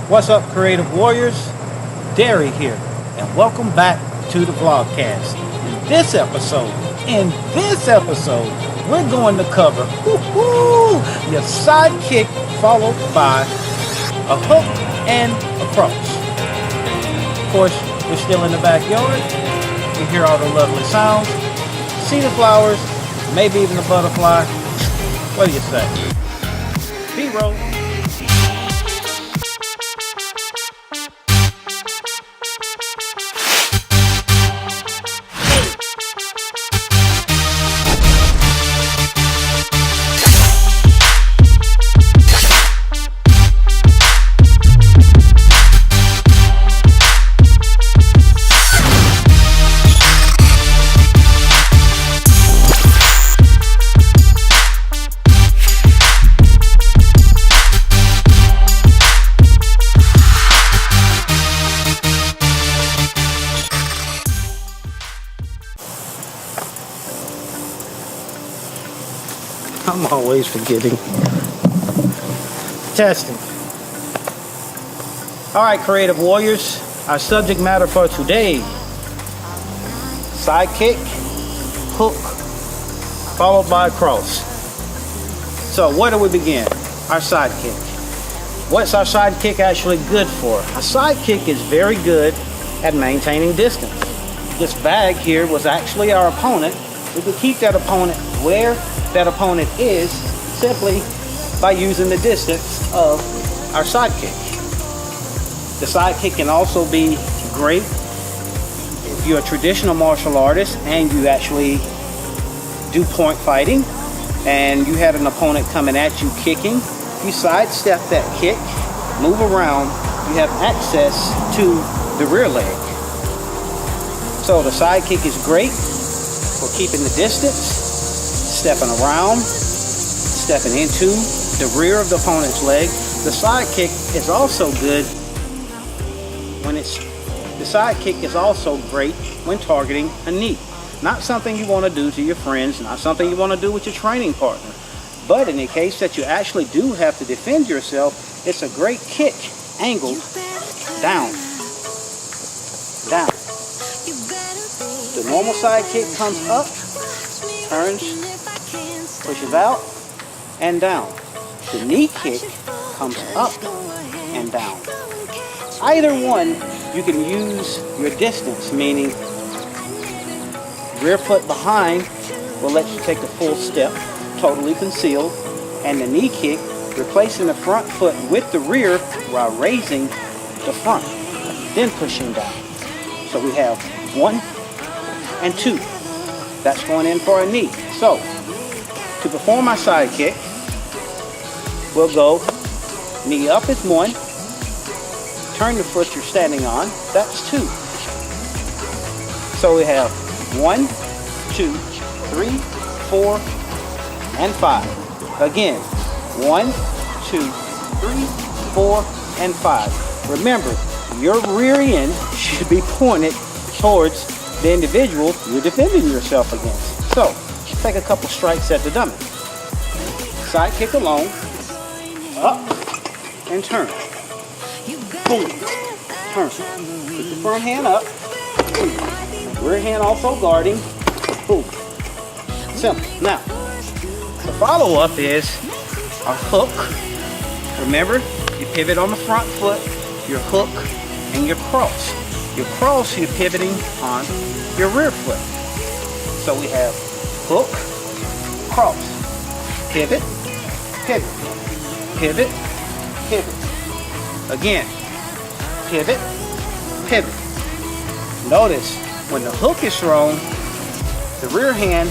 What's up, creative warriors? Derry here, and welcome back to the vlogcast. In this episode, we're going to cover your sidekick followed by a hook and a cross. Of course, we're still in the backyard. You hear all the lovely sounds, see the flowers, maybe even the butterfly. What do you say? B-roll. I'm always forgetting. Testing. Alright, creative warriors. Our subject matter for today. Sidekick, hook, followed by a cross. So where do we begin? Our sidekick. What's our sidekick actually good for? A sidekick is very good at maintaining distance. This bag here was actually our opponent. We could keep that opponent where that opponent is simply by using the distance of our sidekick. The sidekick can also be great if you're a traditional martial artist and you actually do point fighting and you had an opponent coming at you kicking. You sidestep that kick, move around, you have access to the rear leg. So the sidekick is great for keeping the distance, stepping around, stepping into the rear of the opponent's leg. The sidekick is also good great when targeting a knee. Not something you want to do to your friends, not something you want to do with your training partner. But in the case that you actually do have to defend yourself, it's a great kick angled down. Down. The normal sidekick comes up, turns, pushes out and down. The knee kick comes up and down. Either one, you can use your distance, meaning rear foot behind will let you take a full step, totally concealed, and the knee kick replacing the front foot with the rear while raising the front, then pushing down. So we have 1 and 2. That's going in for a knee. So, to perform our sidekick, we'll go knee up is 1, turn the foot you're standing on, that's 2. So we have 1, 2, 3, 4, and 5. Again, 1, 2, 3, 4, and 5. Remember, your rear end should be pointed towards the individual you're defending yourself against. So, take a couple strikes at the dummy. Side kick alone, up, and turn. Boom, turn. Keep the front hand up, boom. Rear hand also guarding, boom. Simple. Now, the follow-up is a hook. Remember, you pivot on the front foot, your hook, and your cross. Your cross, you're pivoting on your rear foot. So we have hook, cross, pivot, pivot, pivot, pivot. Again, pivot, pivot. Notice when the hook is thrown, the rear hand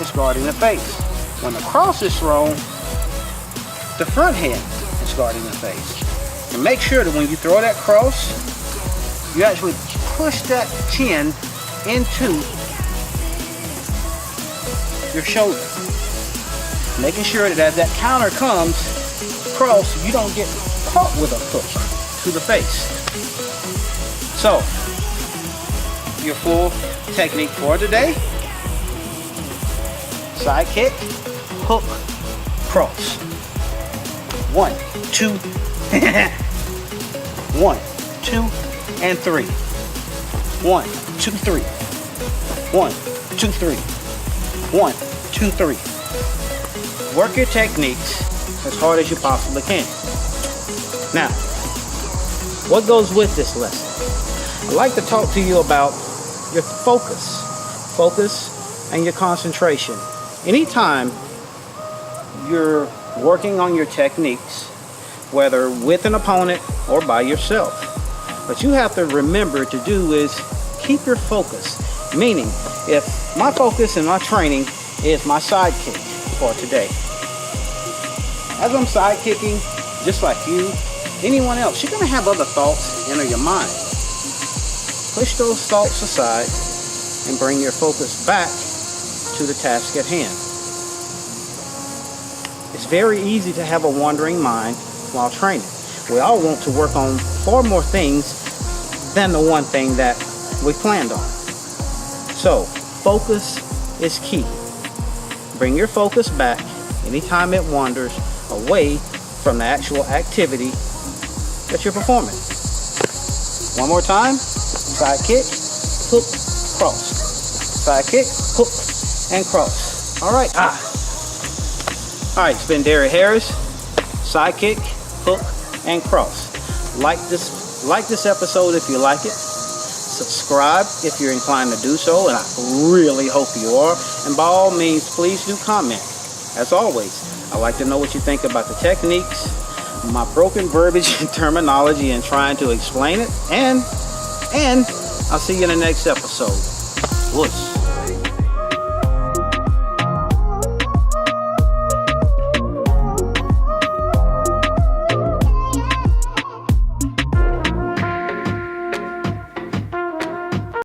is guarding the face. When the cross is thrown, the front hand is guarding the face. And make sure that when you throw that cross, you actually push that chin into your shoulder. Making sure that as that counter comes across, you don't get caught with a hook to the face. So, your full technique for today: side kick, hook, cross. 1, 2, 1, 2, and 3. 1, 2, 3. 1, 2, 3. 1, 2, 3. Work your techniques as hard as you possibly can. Now, what goes with this lesson? I'd like to talk to you about your focus and your concentration. Anytime you're working on your techniques, whether with an opponent or by yourself, what you have to remember to do is keep your focus. Meaning, if my focus in my training is my sidekick for today, as I'm sidekicking, just like you, anyone else, you're going to have other thoughts enter your mind. Push those thoughts aside and bring your focus back to the task at hand. It's very easy to have a wandering mind while training. We all want to work on far more things than the one thing that we planned on. So, focus is key. Bring your focus back anytime it wanders away from the actual activity that you're performing. One more time. Sidekick, hook, cross. Sidekick, hook, and cross. All right. All right, it's been Derek Harris. Sidekick, hook, and cross. Like this episode if you like it. Subscribe if you're inclined to do so, and I really hope you are. And by all means, please do comment. As always, I'd like to know what you think about the techniques, my broken verbiage and terminology and trying to explain it, and I'll see you in the next episode. Whoosh.